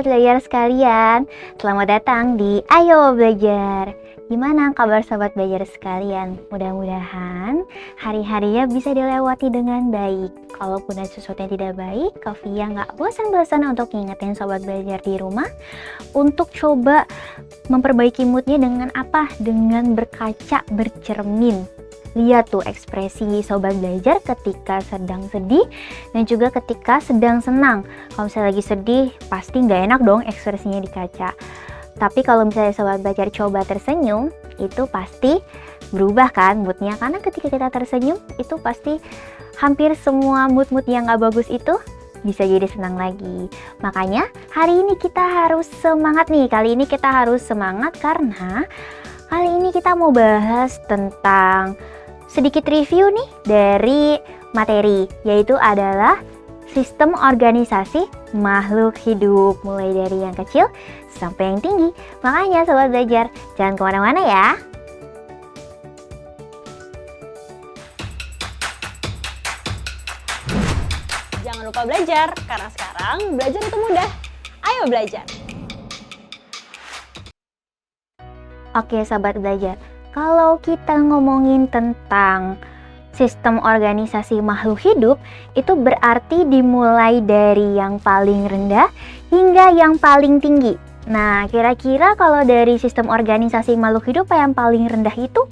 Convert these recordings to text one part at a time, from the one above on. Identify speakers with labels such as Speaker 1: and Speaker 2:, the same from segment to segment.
Speaker 1: sobat belajar sekalian, selamat datang di Ayo Belajar. Gimana kabar sobat belajar sekalian? Mudah-mudahan hari-harinya bisa dilewati dengan baik. Kalaupun ada sesuatu yang tidak baik, Kafia nggak bosan-bosan untuk ngingetin sobat belajar di rumah untuk coba memperbaiki moodnya dengan apa? Dengan berkaca, bercermin. Lihat tuh ekspresi sobat belajar ketika sedang sedih dan juga ketika sedang senang. Kalau misalnya lagi sedih, pasti nggak enak dong ekspresinya di kaca. Tapi kalau misalnya sobat belajar coba tersenyum, itu pasti berubah kan moodnya. Karena ketika kita tersenyum, itu pasti hampir semua mood-mood yang nggak bagus itu bisa jadi senang lagi. Makanya hari ini kita harus semangat nih. Kali ini kita harus semangat karena kali ini kita mau bahas tentang sedikit review nih dari materi, yaitu adalah sistem organisasi makhluk hidup, mulai dari yang kecil sampai yang tinggi. Makanya sobat belajar, jangan kemana-mana ya.
Speaker 2: Jangan lupa belajar, karena sekarang belajar itu mudah. Ayo belajar!
Speaker 1: Oke sobat belajar, kalau kita ngomongin tentang sistem organisasi makhluk hidup, itu berarti dimulai dari yang paling rendah hingga yang paling tinggi. Nah, kira-kira kalau dari sistem organisasi makhluk hidup yang paling rendah itu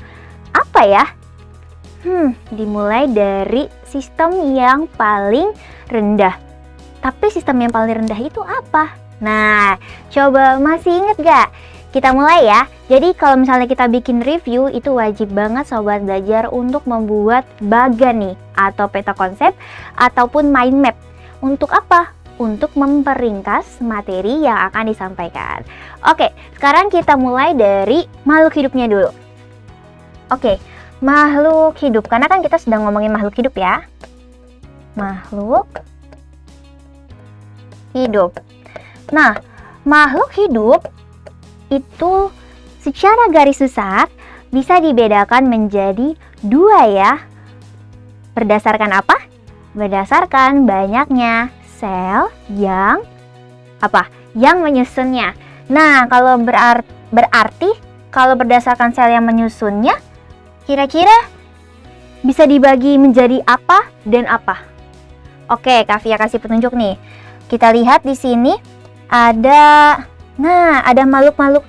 Speaker 1: apa ya? Dimulai dari sistem yang paling rendah. Tapi sistem yang paling rendah itu apa? Nah, coba masih inget gak? Kita mulai ya. Jadi kalau misalnya kita bikin review, itu wajib banget sobat belajar untuk membuat bagan nih, atau peta konsep, ataupun mind map. Untuk apa? Untuk memperingkas materi yang akan disampaikan. Oke, sekarang kita mulai dari makhluk hidupnya dulu. Oke, makhluk hidup. Karena kan kita sedang ngomongin makhluk hidup ya. Makhluk hidup. Nah, makhluk hidup itu secara garis besar bisa dibedakan menjadi dua ya. Berdasarkan apa? Berdasarkan banyaknya sel yang apa? Yang menyusunnya. Nah, kalau berarti kalau berdasarkan sel yang menyusunnya, kira-kira bisa dibagi menjadi apa dan apa? Oke, Kafia kasih petunjuk nih. Kita lihat di sini ada makhluk-makhluk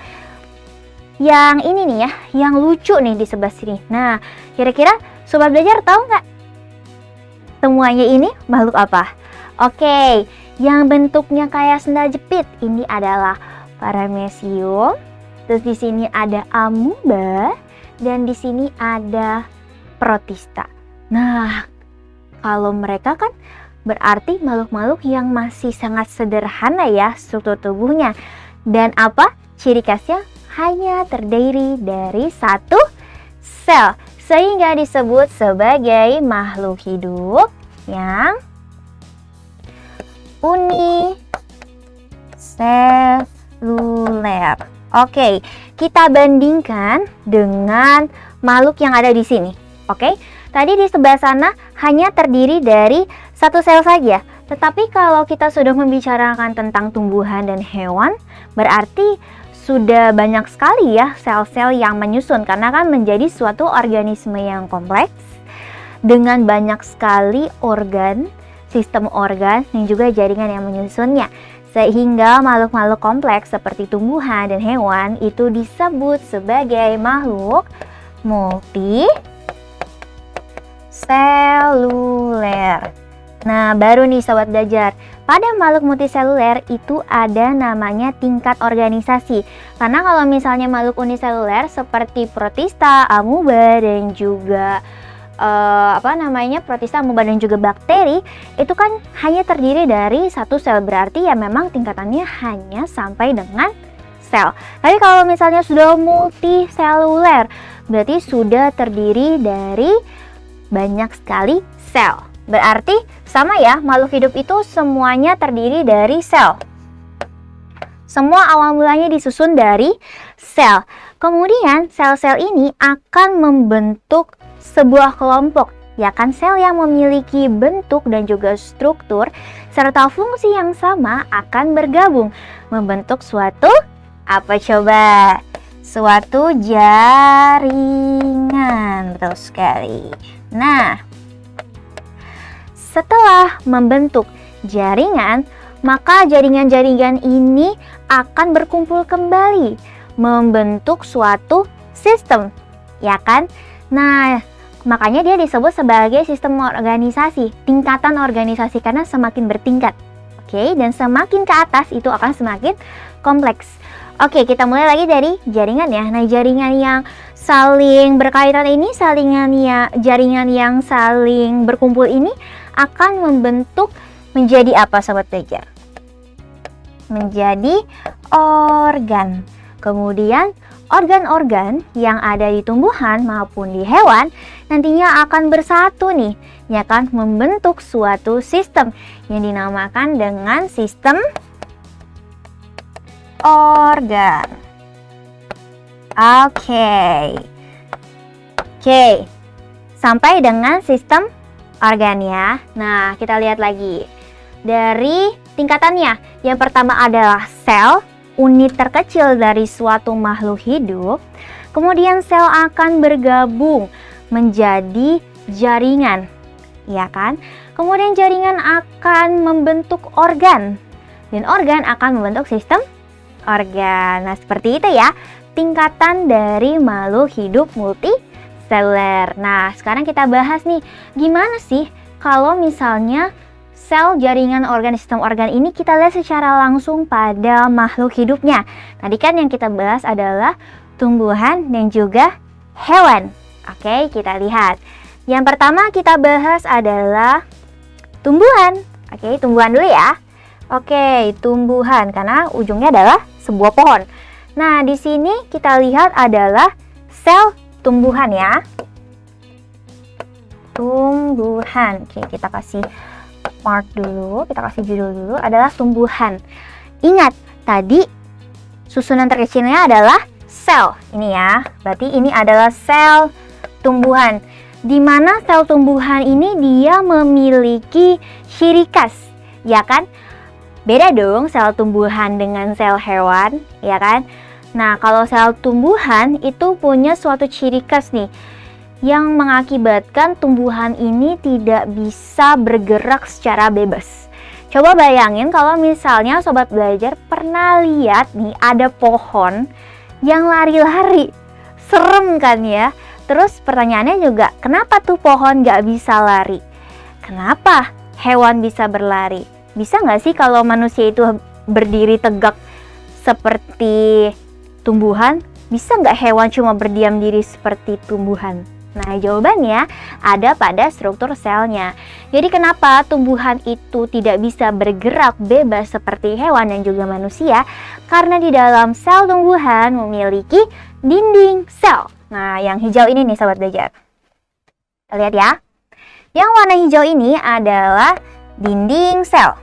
Speaker 1: yang ini nih ya, yang lucu nih di sebelah sini. Nah, kira-kira sobat belajar tahu nggak semuanya ini makhluk apa? Oke, yang bentuknya kayak sendal jepit ini adalah paramecium. Terus di sini ada amuba dan di sini ada protista. Nah, kalau mereka kan berarti makhluk-makhluk yang masih sangat sederhana ya struktur tubuhnya. Dan apa? Ciri khasnya hanya terdiri dari satu sel, sehingga disebut sebagai makhluk hidup yang uniseluler. Oke, kita bandingkan dengan makhluk yang ada di sini. Oke, tadi di sebelah sana hanya terdiri dari satu sel saja. Tetapi kalau kita sudah membicarakan tentang tumbuhan dan hewan, berarti sudah banyak sekali ya sel-sel yang menyusun, karena kan menjadi suatu organisme yang kompleks dengan banyak sekali organ, sistem organ dan juga jaringan yang menyusunnya. Sehingga makhluk-makhluk kompleks seperti tumbuhan dan hewan itu disebut sebagai makhluk multiseluler. Nah, baru nih sobat belajar, pada makhluk multiseluler itu ada namanya tingkat organisasi. Karena kalau misalnya makhluk uniseluler seperti protista, amuba dan juga protista, amuba dan juga bakteri, itu kan hanya terdiri dari satu sel, berarti ya memang tingkatannya hanya sampai dengan sel. Tapi kalau misalnya sudah multiseluler, berarti sudah terdiri dari banyak sekali sel. Berarti sama ya, makhluk hidup itu semuanya terdiri dari sel. Semua awal mulanya disusun dari sel. Kemudian sel-sel ini akan membentuk sebuah kelompok ya kan, sel yang memiliki bentuk dan juga struktur serta fungsi yang sama akan bergabung membentuk suatu apa coba? Suatu jaringan. Betul sekali. Nah, setelah membentuk jaringan, maka jaringan-jaringan ini akan berkumpul kembali membentuk suatu sistem, ya kan? Nah, makanya dia disebut sebagai sistem organisasi, tingkatan organisasi, karena semakin bertingkat. Oke, dan semakin ke atas itu akan semakin kompleks. Oke, kita mulai lagi dari jaringan ya. Nah, jaringan yang saling berkaitan ini, jaringan yang saling berkumpul ini akan membentuk menjadi apa sobat belajar? Menjadi organ. Kemudian organ-organ yang ada di tumbuhan maupun di hewan nantinya akan bersatu nih, ya kan, membentuk suatu sistem yang dinamakan dengan sistem organ. Oke. Sampai dengan sistem organ ya. Nah, kita lihat lagi dari tingkatannya. Yang pertama adalah sel, unit terkecil dari suatu makhluk hidup. Kemudian sel akan bergabung menjadi jaringan, ya kan? Kemudian jaringan akan membentuk organ, dan organ akan membentuk sistem organ. Nah, seperti itu ya tingkatan dari makhluk hidup multiseluler. Nah, sekarang kita bahas nih, gimana sih kalau misalnya sel, jaringan, organ, sistem organ ini kita lihat secara langsung pada makhluk hidupnya. Tadi kan yang kita bahas adalah tumbuhan dan juga hewan. Oke, kita lihat. Yang pertama kita bahas adalah tumbuhan. Oke, tumbuhan dulu ya. Oke, tumbuhan karena ujungnya adalah sebuah pohon. Nah, di sini kita lihat adalah sel tumbuhan ya. Tumbuhan. Oke, kita kasih mark dulu, kita kasih judul dulu, adalah tumbuhan. Ingat, tadi susunan terkecilnya adalah sel. Ini ya, berarti ini adalah sel tumbuhan. Di mana sel tumbuhan ini dia memiliki ciri khas, ya kan? Beda dong sel tumbuhan dengan sel hewan, ya kan? Nah, kalau sel tumbuhan itu punya suatu ciri khas nih, yang mengakibatkan tumbuhan ini tidak bisa bergerak secara bebas. Coba bayangin kalau misalnya sobat belajar pernah lihat nih ada pohon yang lari-lari. Serem kan ya? Terus pertanyaannya juga, kenapa tuh pohon gak bisa lari? Kenapa hewan bisa berlari? Bisa nggak sih kalau manusia itu berdiri tegak seperti tumbuhan? Bisa nggak hewan cuma berdiam diri seperti tumbuhan? Nah, jawabannya ada pada struktur selnya. Jadi kenapa tumbuhan itu tidak bisa bergerak bebas seperti hewan dan juga manusia? Karena di dalam sel tumbuhan memiliki dinding sel. Nah, yang hijau ini nih sobat belajar. Kita lihat ya. Yang warna hijau ini adalah dinding sel.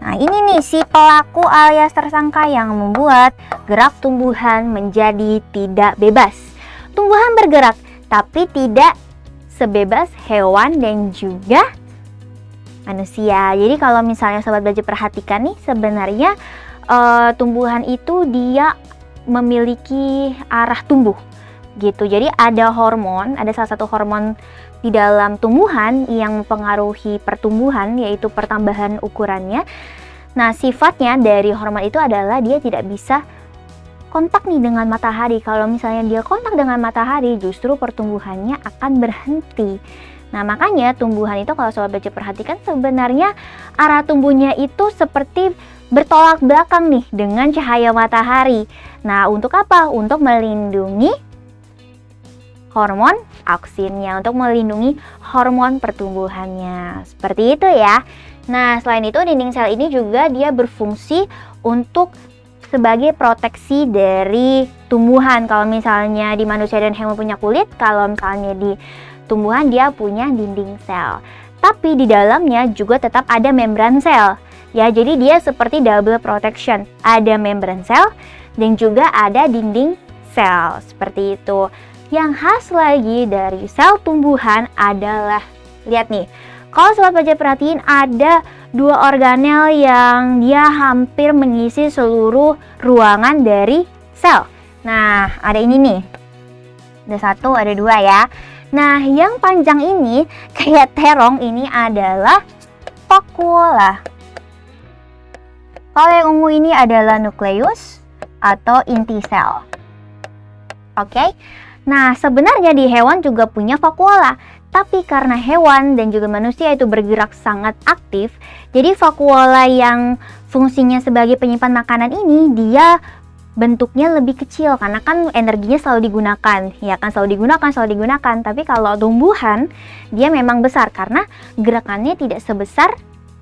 Speaker 1: Nah, ini nih si pelaku alias tersangka yang membuat gerak tumbuhan menjadi tidak bebas. Tumbuhan bergerak, tapi tidak sebebas hewan dan juga manusia. Jadi kalau misalnya sobat belajar perhatikan nih, sebenarnya tumbuhan itu dia memiliki arah tumbuh gitu. Jadi ada hormon, ada salah satu hormon di dalam tumbuhan yang mempengaruhi pertumbuhan, yaitu pertambahan ukurannya. Nah, sifatnya dari hormon itu adalah dia tidak bisa kontak nih dengan matahari. Kalau misalnya dia kontak dengan matahari, justru pertumbuhannya akan berhenti. Nah, makanya tumbuhan itu kalau sobat belajar perhatikan, sebenarnya arah tumbuhnya itu seperti bertolak belakang nih dengan cahaya matahari. Nah, untuk apa? Untuk melindungi hormon auksinnya, untuk melindungi hormon pertumbuhannya. Seperti itu ya. Nah, selain itu dinding sel ini juga dia berfungsi untuk sebagai proteksi dari tumbuhan. Kalau misalnya di manusia dan hewan punya kulit, kalau misalnya di tumbuhan dia punya dinding sel. Tapi di dalamnya juga tetap ada membran sel. Ya, jadi dia seperti double protection. Ada membran sel dan juga ada dinding sel. Seperti itu. yang khas lagi dari sel tumbuhan adalah, lihat nih, kalau sobat belajar perhatiin ada dua organel yang dia hampir mengisi seluruh ruangan dari sel. Nah, ada ini nih. Ada satu, ada dua ya. Nah, yang panjang ini kayak terong ini adalah vakuola. Kalau yang ungu ini adalah nukleus atau inti sel. Oke. Nah, sebenarnya di hewan juga punya vakuola. Tapi karena hewan dan juga manusia itu bergerak sangat aktif, jadi vakuola yang fungsinya sebagai penyimpan makanan ini dia bentuknya lebih kecil karena kan energinya selalu digunakan, ya kan, selalu digunakan. Tapi kalau tumbuhan dia memang besar karena gerakannya tidak sebesar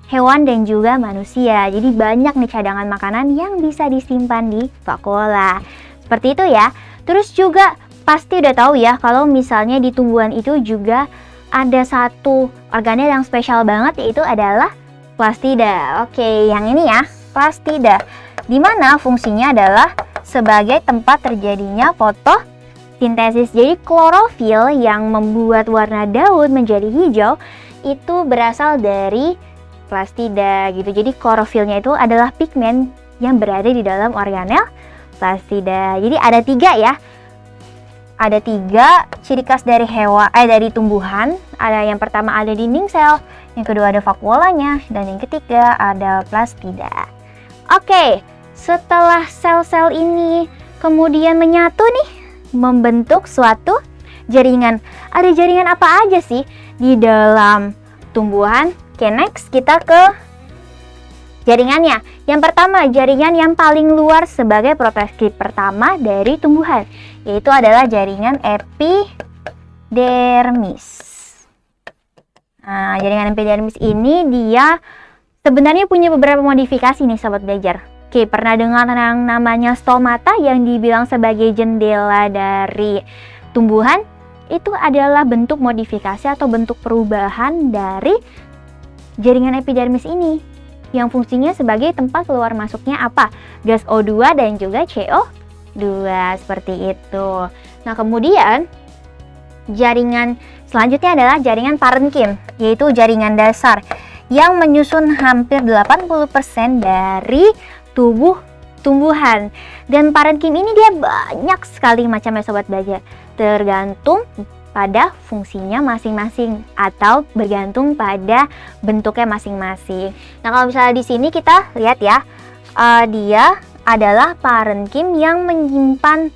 Speaker 1: hewan dan juga manusia. Jadi banyak nih cadangan makanan yang bisa disimpan di vakuola. Seperti itu ya. Terus juga pasti udah tahu ya kalau misalnya di tumbuhan itu juga ada satu organel yang spesial banget, yaitu adalah plastida. Oke, yang ini ya, plastida. Dimana fungsinya adalah sebagai tempat terjadinya fotosintesis. Jadi klorofil yang membuat warna daun menjadi hijau itu berasal dari plastida gitu. Jadi klorofilnya itu adalah pigmen yang berada di dalam organel plastida. Jadi ada tiga ya. Ada tiga ciri khas dari dari tumbuhan. Ada yang pertama ada dinding sel, yang kedua ada vakuolanya, dan yang ketiga ada plastida. Oke, setelah sel-sel ini kemudian menyatu nih, membentuk suatu jaringan. Ada jaringan apa aja sih di dalam tumbuhan? Oke, next kita ke jaringannya. Yang pertama, jaringan yang paling luar sebagai proteksi pertama dari tumbuhan, yaitu adalah jaringan epidermis. Nah, jaringan epidermis ini dia sebenarnya punya beberapa modifikasi nih sobat belajar. Oke, pernah dengar yang namanya stomata yang dibilang sebagai jendela dari tumbuhan? Itu adalah bentuk modifikasi atau bentuk perubahan dari jaringan epidermis ini, yang fungsinya sebagai tempat keluar masuknya apa? Gas O2 dan juga CO2, seperti itu. Nah, kemudian jaringan selanjutnya adalah jaringan parenkim, yaitu jaringan dasar yang menyusun hampir 80% dari tubuh tumbuhan. Dan parenkim ini dia banyak sekali macamnya sobat belajar, tergantung pada fungsinya masing-masing atau bergantung pada bentuknya masing-masing. Nah, kalau misalnya di sini kita lihat ya, dia adalah parenkim yang menyimpan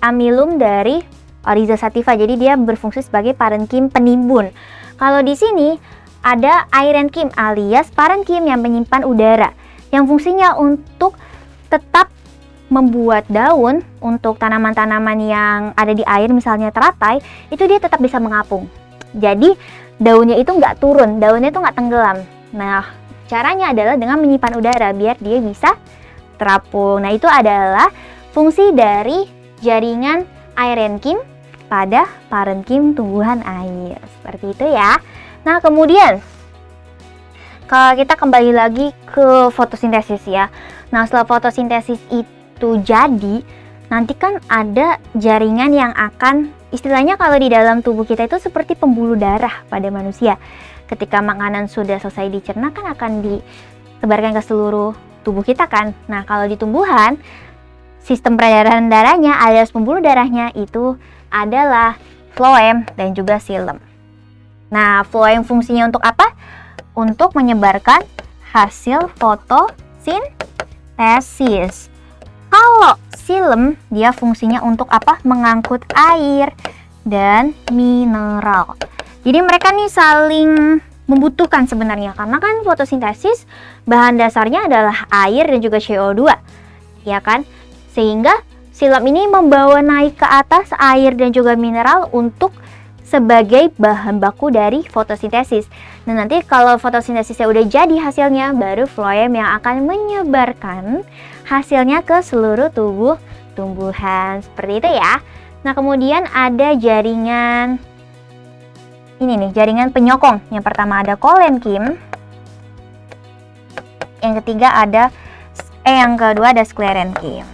Speaker 1: amilum dari Oryza sativa. Jadi dia berfungsi sebagai parenkim penimbun. Kalau di sini ada airenkim alias parenkim yang menyimpan udara, yang fungsinya untuk tetap membuat daun untuk tanaman-tanaman yang ada di air, misalnya teratai, itu dia tetap bisa mengapung. Jadi daunnya itu nggak turun, daunnya itu nggak tenggelam. Nah, caranya adalah dengan menyimpan udara biar dia bisa terapung. Nah, itu adalah fungsi dari jaringan airenkim pada parenkim tumbuhan air. Seperti itu ya. Nah, kemudian kalau kita kembali lagi ke fotosintesis ya. Nah, setelah fotosintesis itu jadi, nanti kan ada jaringan yang akan, istilahnya kalau di dalam tubuh kita itu seperti pembuluh darah pada manusia. Ketika makanan sudah selesai dicerna kan akan disebarkan ke seluruh tubuh kita kan. Nah, kalau di tumbuhan, sistem peredaran darahnya alias pembuluh darahnya itu adalah floem dan juga xilem. Nah, floem fungsinya untuk apa? Untuk menyebarkan hasil fotosintesis. Kalau xilem dia fungsinya untuk apa? Mengangkut air dan mineral. Jadi mereka nih saling membutuhkan sebenarnya, karena kan fotosintesis bahan dasarnya adalah air dan juga CO2, ya kan? Sehingga xilem ini membawa naik ke atas air dan juga mineral untuk sebagai bahan baku dari fotosintesis. Nah, nanti kalau fotosintesisnya udah jadi hasilnya, baru floem yang akan menyebarkan hasilnya ke seluruh tubuh tumbuhan. Seperti itu ya. Nah, kemudian ada jaringan ini nih, jaringan penyokong. Yang pertama ada kolenkim. Yang ketiga yang kedua ada sklerenkim.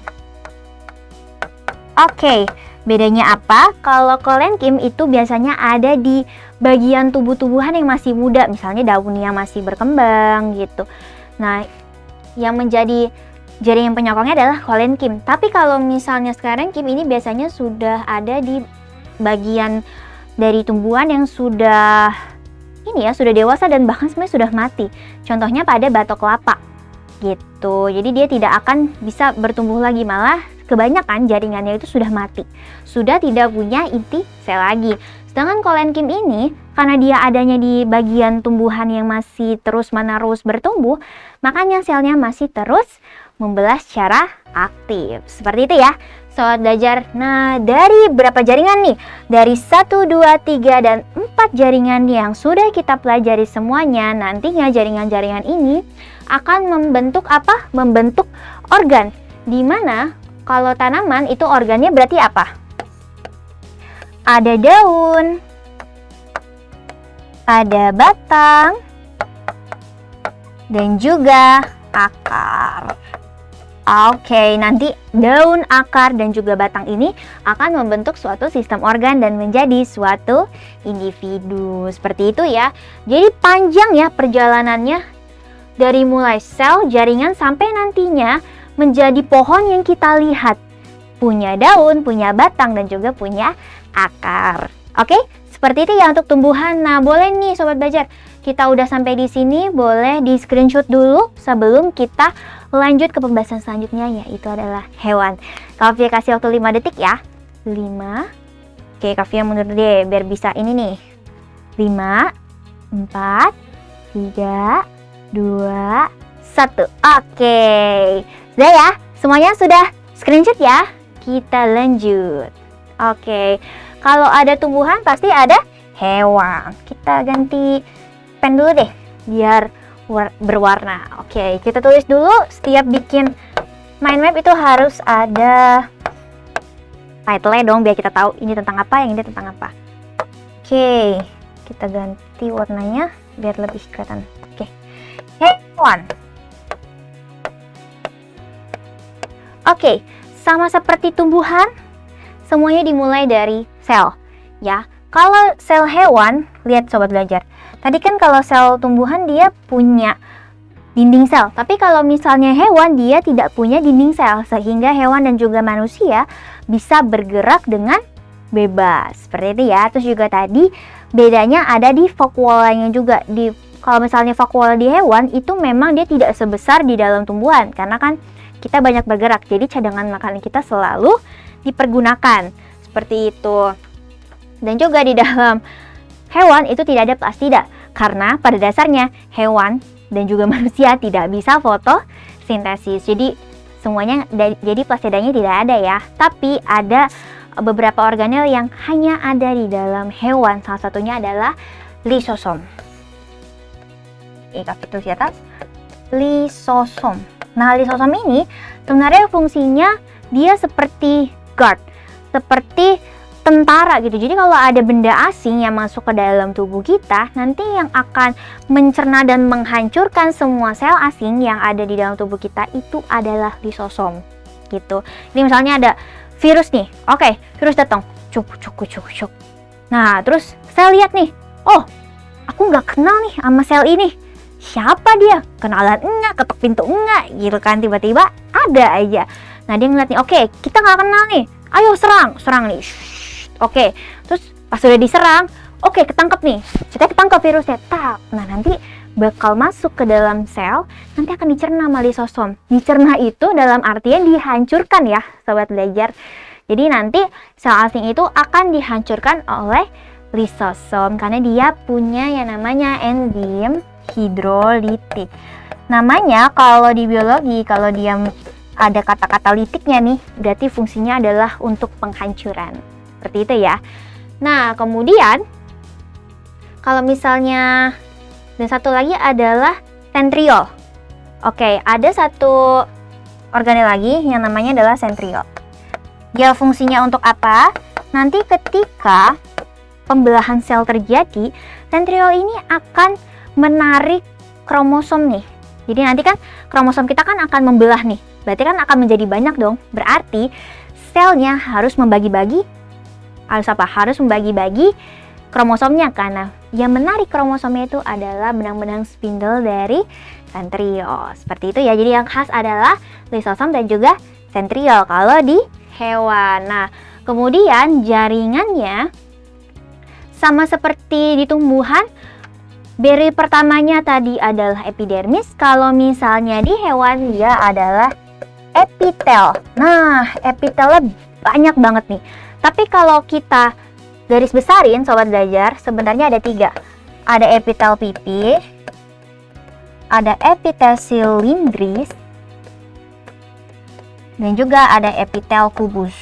Speaker 1: Oke. Bedanya apa? Kalau kolenkim itu biasanya ada di bagian tubuh-tubuhan yang masih muda, misalnya daunnya masih berkembang gitu. Nah, yang menjadi jaringan penyokongnya adalah kolenkim. Tapi kalau misalnya sklerenkim ini biasanya sudah ada di bagian dari tumbuhan yang sudah sudah dewasa dan bahkan sebenarnya sudah mati. Contohnya pada batok kelapa gitu. Jadi dia tidak akan bisa bertumbuh lagi, malah kebanyakan jaringannya itu sudah mati, sudah tidak punya inti sel lagi. Sedangkan kolenkim ini karena dia adanya di bagian tumbuhan yang masih terus-menerus bertumbuh, makanya selnya masih terus membelah secara aktif. Seperti itu ya, Sobat Belajar. Nah, dari berapa jaringan nih? Dari 1, 2, 3, dan 4 jaringan yang sudah kita pelajari semuanya, nantinya jaringan-jaringan ini akan membentuk apa? Membentuk organ. Dimana kalau tanaman itu organnya berarti apa? Ada daun, ada batang, dan juga akar. Oke, nanti daun, akar, dan juga batang ini akan membentuk suatu sistem organ dan menjadi suatu individu. Seperti itu ya. Jadi panjang ya perjalanannya dari mulai sel, jaringan, sampai nantinya menjadi pohon yang kita lihat. Punya daun, punya batang, dan juga punya akar. Oke, seperti itu ya untuk tumbuhan. Nah, boleh nih Sobat Belajar, kita udah sampai di sini, boleh di screenshot dulu sebelum kita lanjut ke pembahasan selanjutnya, yaitu adalah hewan. Kafia kasih waktu 5 detik ya. 5. Oke, Kafia mundur deh biar bisa ini nih. 5, 4, 3, 2, 1. Oke. Sudah ya? Semuanya sudah screenshot ya? Kita lanjut. Oke. Kalau ada tumbuhan pasti ada hewan. Kita ganti pen dulu deh biar berwarna. Oke, kita tulis dulu. Setiap bikin mind map itu harus ada title-nya dong, biar kita tahu ini tentang apa, yang ini tentang apa. Oke, kita ganti warnanya biar lebih kelihatan. Oke, hewan. Oke, sama seperti tumbuhan, semuanya dimulai dari sel ya. Kalau sel hewan, lihat Sobat Belajar. Tadi kan kalau sel tumbuhan dia punya dinding sel, tapi kalau misalnya hewan dia tidak punya dinding sel, sehingga hewan dan juga manusia bisa bergerak dengan bebas. Seperti itu ya. Terus juga tadi bedanya ada di vakuolanya juga. Kalau misalnya vakuola di hewan itu memang dia tidak sebesar di dalam tumbuhan, karena kan kita banyak bergerak, jadi cadangan makanan kita selalu dipergunakan. Seperti itu. Dan juga di dalam hewan itu tidak ada plastida, karena pada dasarnya hewan dan juga manusia tidak bisa fotosintesis. Jadi semuanya jadi plastidanya tidak ada ya. Tapi ada beberapa organel yang hanya ada di dalam hewan. Salah satunya adalah lisosom. Tulis di atas. Lisosom. Nah, lisosom ini sebenarnya fungsinya dia seperti guard, seperti tentara gitu. Jadi kalau ada benda asing yang masuk ke dalam tubuh kita, nanti yang akan mencerna dan menghancurkan semua sel asing yang ada di dalam tubuh kita itu adalah lisosom gitu. Jadi misalnya ada virus nih, oke, virus datang, cuk. Nah, terus saya lihat nih, oh, aku nggak kenal nih sama sel ini. Siapa dia? Kenalan enggak, ketok pintu enggak, gitu kan, tiba-tiba ada aja. Nah, dia ngeliat nih, oke, kita nggak kenal nih, ayo serang nih. Oke, terus pas sudah diserang, oke, ketangkep nih, kita ketangkep virusnya. Nah, nanti bakal masuk ke dalam sel, nanti akan dicerna sama lisosom. Dicerna itu dalam artian dihancurkan ya, Sobat Belajar. Jadi nanti sel asing itu akan dihancurkan oleh lisosom karena dia punya yang namanya enzim hidrolitik. Namanya kalau di biologi, kalau dia ada kata-kata litiknya nih, berarti fungsinya adalah untuk penghancuran. Seperti itu ya. Nah, kemudian kalau misalnya, dan satu lagi adalah sentriol. Oke, ada satu organel lagi yang namanya adalah sentriol. Dia fungsinya untuk apa? Nanti ketika pembelahan sel terjadi, sentriol ini akan menarik kromosom nih. Jadi nanti kan kromosom kita kan akan membelah nih. Berarti kan akan menjadi banyak dong. Berarti selnya harus membagi-bagi, harus membagi-bagi kromosomnya, karena yang menarik kromosomnya itu adalah benang-benang spindle dari sentriol. Seperti itu ya. Jadi yang khas adalah lisosom dan juga sentriol kalau di hewan. Nah, kemudian jaringannya sama seperti di tumbuhan. Beri pertamanya tadi adalah epidermis. Kalau misalnya di hewan dia adalah epitel. Nah, epitelnya banyak banget nih. Tapi kalau kita garis besarin sobat belajar, sebenarnya ada 3. Ada epitel pipi, ada epitel silindris, dan juga ada epitel kubus.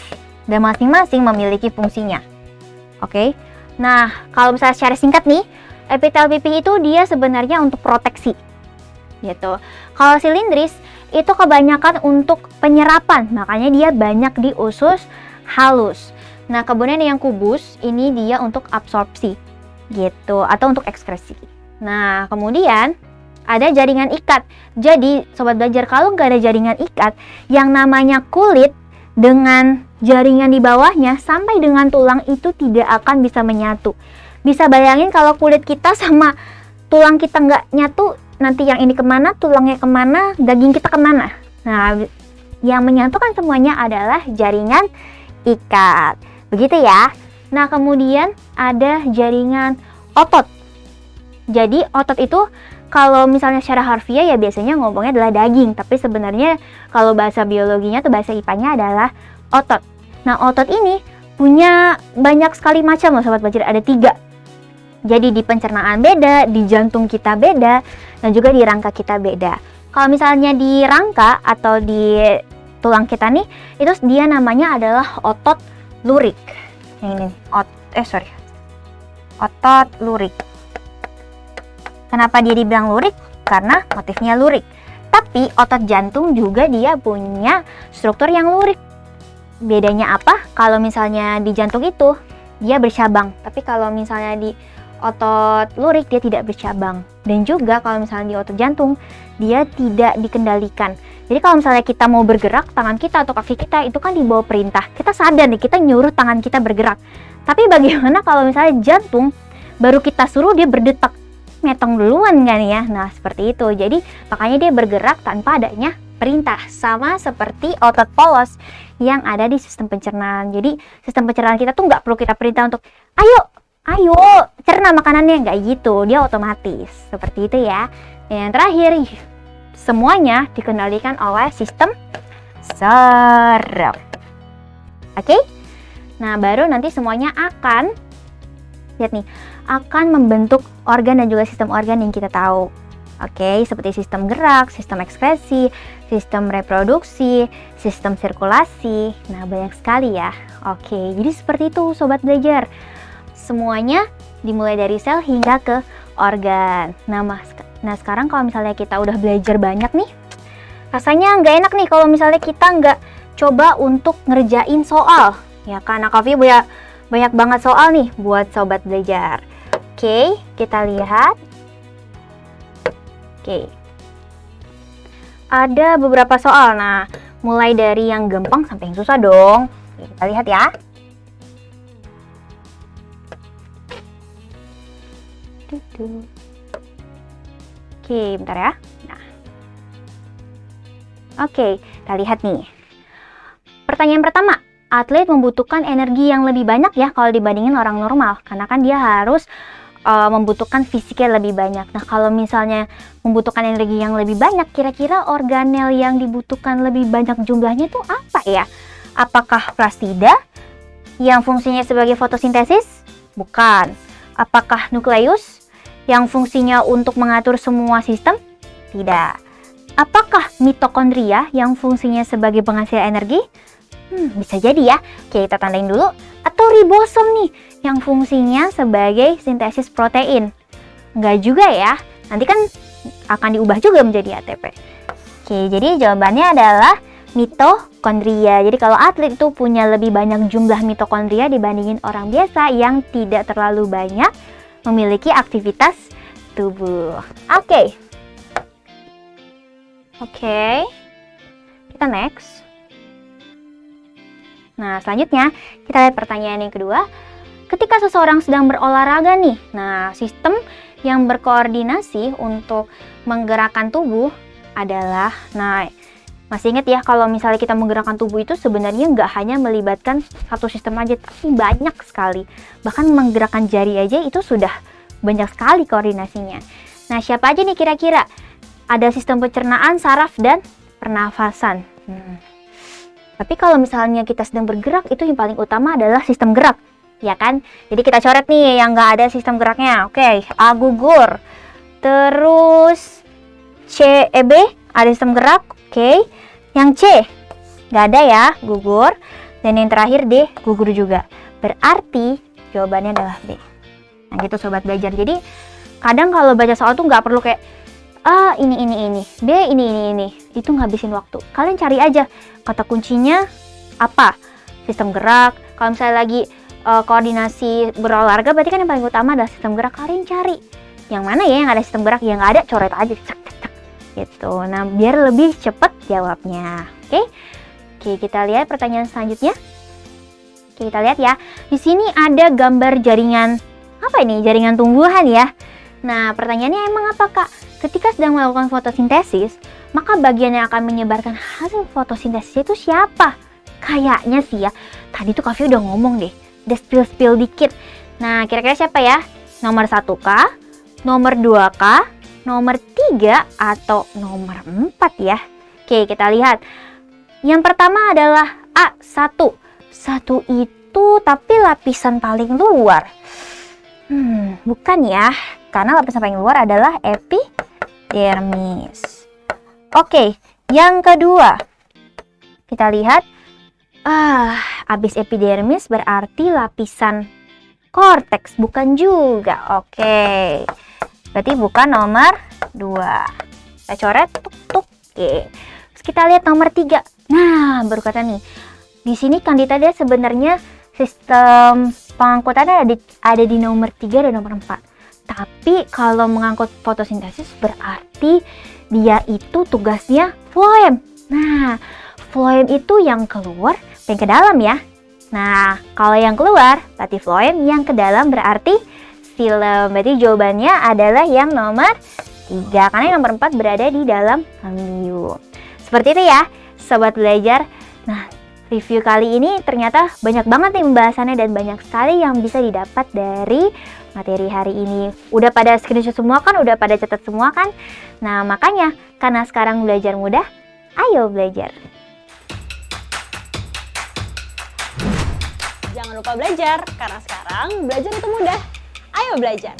Speaker 1: Dan masing-masing memiliki fungsinya. Oke. Nah, kalau misalnya secara singkat nih, epitel pipi itu dia sebenarnya untuk proteksi. Gitu. Kalau silindris itu kebanyakan untuk penyerapan, makanya dia banyak di usus halus. Nah, kemudian yang kubus ini dia untuk absorpsi gitu, atau untuk ekskresi. Nah, kemudian ada jaringan ikat. Jadi, sobat belajar, kalau nggak ada jaringan ikat, yang namanya kulit dengan jaringan di bawahnya sampai dengan tulang itu tidak akan bisa menyatu. Bisa bayangin kalau kulit kita sama tulang kita nggak nyatu, nanti yang ini kemana, tulangnya kemana, daging kita kemana. Nah, yang menyatukan semuanya adalah jaringan ikat. Begitu ya. Nah, kemudian ada jaringan otot. Jadi, otot itu kalau misalnya secara harfiah ya biasanya ngomongnya adalah daging. Tapi sebenarnya kalau bahasa biologinya atau bahasa IPA-nya adalah otot. Nah, otot ini punya banyak sekali macam loh sobat belajar. Ada 3. Jadi di pencernaan beda, di jantung kita beda, dan juga di rangka kita beda. Kalau misalnya di rangka atau di tulang kita nih, itu dia namanya adalah otot lurik. Yang ini, otot lurik. Kenapa dia dibilang lurik? Karena motifnya lurik. Tapi otot jantung juga dia punya struktur yang lurik. Bedanya apa? Kalau misalnya di jantung itu dia bercabang, tapi kalau misalnya di otot lurik dia tidak bercabang. Dan juga kalau misalnya di otot jantung dia tidak dikendalikan. Jadi kalau misalnya kita mau bergerak, tangan kita atau kaki kita itu kan dibawa perintah. Kita sadar nih, kita nyuruh tangan kita bergerak. Tapi bagaimana kalau misalnya jantung baru kita suruh dia berdetak, metong duluan kan ya. Nah, seperti itu. Jadi makanya dia bergerak tanpa adanya perintah, sama seperti otot polos yang ada di sistem pencernaan. Jadi sistem pencernaan kita tuh nggak perlu kita perintah untuk ayo cerna makanannya, nggak gitu, dia otomatis seperti itu ya. Yang terakhir, semuanya dikendalikan oleh sistem saraf. Oke? Nah, baru nanti semuanya akan lihat nih, akan membentuk organ dan juga sistem organ yang kita tahu. Oke, seperti sistem gerak, sistem ekskresi, sistem reproduksi, sistem sirkulasi. Nah, banyak sekali ya. Oke, jadi seperti itu sobat belajar. Semuanya dimulai dari sel hingga ke organ. Nah, sekarang kalau misalnya kita udah belajar banyak nih, rasanya nggak enak nih kalau misalnya kita nggak coba untuk ngerjain soal. Ya kan, Akavi banyak banget soal nih buat sobat belajar. Oke, kita lihat. Oke. Ada beberapa soal. Nah, mulai dari yang gampang sampai yang susah dong. Oke, kita lihat ya. Oke, bentar ya. Nah. Oke, kita lihat nih. Pertanyaan pertama, atlet membutuhkan energi yang lebih banyak ya kalau dibandingin orang normal, karena kan dia harus membutuhkan fisiknya lebih banyak. Nah, kalau misalnya membutuhkan energi yang lebih banyak, kira-kira organel yang dibutuhkan lebih banyak jumlahnya tuh apa ya? Apakah plastida yang fungsinya sebagai fotosintesis? Bukan. Apakah nukleus yang fungsinya untuk mengatur semua sistem? Tidak. Apakah mitokondria yang fungsinya sebagai penghasil energi? Bisa jadi ya. Oke, kita tandain dulu. Atau ribosom nih, yang fungsinya sebagai sintesis protein? Enggak juga ya. Nanti kan akan diubah juga menjadi ATP. Oke, jadi jawabannya adalah mitokondria. Jadi kalau atlet itu punya lebih banyak jumlah mitokondria dibandingin orang biasa yang tidak terlalu banyak memiliki aktivitas tubuh. Oke. Kita next. Nah, selanjutnya kita lihat pertanyaan yang kedua. Ketika seseorang sedang berolahraga nih, nah sistem yang berkoordinasi untuk menggerakkan tubuh adalah, nah masih ingat ya kalau misalnya kita menggerakkan tubuh itu sebenarnya nggak hanya melibatkan satu sistem aja, tapi banyak sekali. Bahkan menggerakkan jari aja itu sudah banyak sekali koordinasinya. Nah, siapa aja nih kira-kira? Ada sistem pencernaan, saraf, dan pernafasan. Tapi kalau misalnya kita sedang bergerak, itu yang paling utama adalah sistem gerak. Ya kan? Jadi kita coret nih yang nggak ada sistem geraknya. Oke, A gugur. Terus B ada sistem gerak. Oke. Yang C nggak ada ya, gugur. Dan yang terakhir D gugur juga. Berarti jawabannya adalah B. Nah gitu sobat belajar. Jadi kadang kalau baca soal tuh nggak perlu kayak ini, B ini. Itu ngabisin waktu. Kalian cari aja kata kuncinya apa. Sistem gerak. Kalau misalnya lagi koordinasi berolahraga, berarti kan yang paling utama adalah sistem gerak. Kalian cari yang mana ya yang ada sistem gerak, yang nggak ada coret aja, cek gitu. Nah biar lebih cepet jawabnya. Oke, kita lihat pertanyaan selanjutnya. Oke, kita lihat ya, di sini ada gambar jaringan apa ini, jaringan tumbuhan ya. Nah pertanyaannya emang apa kak? Ketika sedang melakukan fotosintesis, maka bagian yang akan menyebarkan hasil fotosintesis itu siapa? Kayaknya sih ya, tadi tuh Kak Fia udah ngomong deh, udah spill dikit. Nah, kira-kira siapa ya? Nomor 1K, nomor 2K, nomor 3, atau nomor 4 ya? Oke, kita lihat. Yang pertama adalah A1. 1 itu tapi lapisan paling luar. Bukan ya, karena lapisan paling luar adalah epidermis. Oke, yang kedua. Kita lihat. Abis epidermis berarti lapisan korteks, bukan juga. Oke. Berarti bukan nomor 2. Kita coret, tuk. Oke. Terus kita lihat nomor 3. Nah, baru kata nih. Di sini kandidatnya sebenarnya sistem pengangkutannya ada di nomor 3 dan nomor 4. Tapi kalau mengangkut fotosintesis berarti dia itu tugasnya floem. Nah, floem itu yang keluar dan ke dalam ya. Nah, kalau yang keluar berarti floem, yang ke dalam berarti xilem. Berarti jawabannya adalah yang nomor 3, karena yang nomor 4 berada di dalam amnion. Seperti itu ya, sobat belajar. Nah, review kali ini ternyata banyak banget nih pembahasannya dan banyak sekali yang bisa didapat dari materi hari ini. Udah pada screenshot semua kan? Udah pada catat semua kan? Nah, makanya karena sekarang belajar mudah, ayo belajar.
Speaker 2: Jangan lupa belajar, karena sekarang belajar itu mudah. Ayo belajar!